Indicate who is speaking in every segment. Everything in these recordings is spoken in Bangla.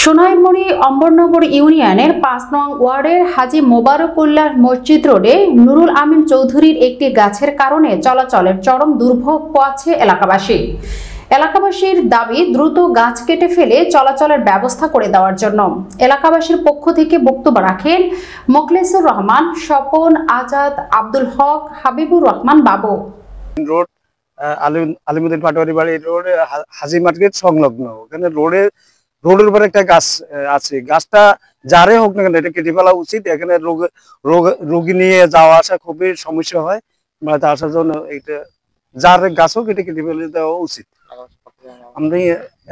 Speaker 1: সোনাইমুড়ি অম্বরনগর ইউনিয়নের ৫ নং ওয়ার্ডের হাজী মোবারকুল্লাহ মসজিদ রোডে নুরুল আমিন চৌধুরীর একটি গাছের কারণে চলাচলের চরম দুর্ভোগ পোয়াচ্ছে এলাকাবাসী। এলাকাবাসীর দাবি দ্রুত গাছ কেটে ফেলে চলাচলের ব্যবস্থা করে দেওয়ার জন্য। এলাকাবাসীর পক্ষ থেকে বক্তব্য রাখেন মোখলেসুর রহমান, স্বপন, আজাদ, আব্দুল হক, হাবিবুর রহমান বাবু।
Speaker 2: রোড আলিমুদ্দিন পাটোয়ারি বাড়ি রোড হাজী মার্কেট সংলগ্ন, ওখানে রোডের উপরে একটা গাছ আছে। গাছটা যারে হোক না কেন এটা কেটে ফেলা উচিত। এখানে রোগী নিয়ে যাওয়া আসা খুবই সমস্যা হয়, মানে আসার জন্য এটা যার গাছ হোক এটা কেটে ফেলে দেওয়া উচিত। আমি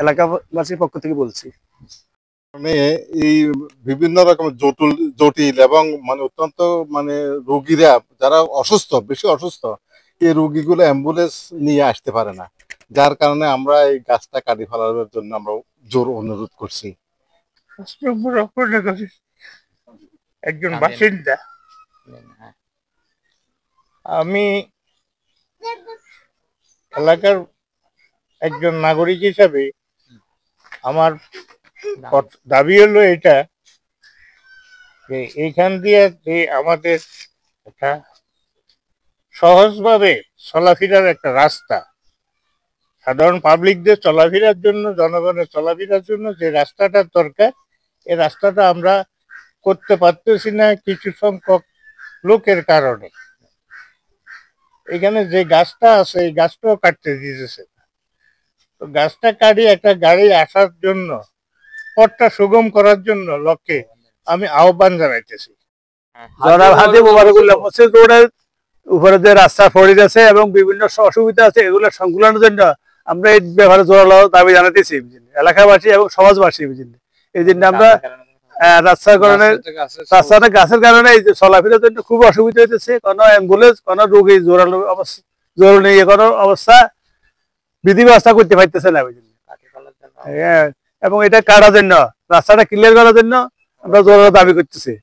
Speaker 2: এলাকাবাসীর পক্ষ থেকে বলছি।
Speaker 3: মানে এই বিভিন্ন রকমের জটিল এবং মানে অত্যন্ত মানে রোগীরা যারা বেশি অসুস্থ, এই রোগীগুলো অ্যাম্বুলেন্স নিয়ে আসতে পারে না, যার কারণে আমরা এই গাছটা কাটি ফেলার জন্য আমরা জোর অনুরোধ করছি।
Speaker 4: একজন বাসিন্দা, আমি এলাকার একজন নাগরিক হিসাবে আমার দাবি হলো এটা যে এইখান দিয়ে যে আমাদের একটা সহজভাবে চলাফেরার একটা রাস্তা, সাধারণ পাবলিকদের চলাফেরার জন্য, জনগণের চলাফেরার জন্য যে রাস্তাটা দরকার, এই রাস্তাটা আমরা করতে পারতেছি না কিছু সংখ্যক লোকের কারণে। এখানে যে গাছটা আছে এই গাছটাও কাটতে দিতেছে। তো গাছটা কাটিয়ে একটা গাড়ি আসার জন্য, পথটা সুগম করার জন্য লক্ষ্যে আমি আহ্বান জানাইতেছি।
Speaker 2: হাজী মোবারকুল্লাহ মসজিদ রোডের উপরে যে রাস্তা ফরিদ আছে এবং বিভিন্ন অসুবিধা আছে, এগুলো সংকুলনের জন্য আমরা এই ব্যাপারে জোরালো দাবি জানাতেছি এলাকাবাসী এবং সমাজবাসী। এই জন্য আমরা রাস্তাটা গাছের কারণে এই চলাফেরার জন্য খুব অসুবিধা হইতেছে। কোনো অ্যাম্বুলেন্স, কোনো রোগী জরুরি কোনো অবস্থা বিধি ব্যবস্থা করতে পারতেছে না। এবং এটা কাটার জন্য, রাস্তাটা ক্লিয়ার করার জন্য আমরা জোরালো দাবি করতেছি।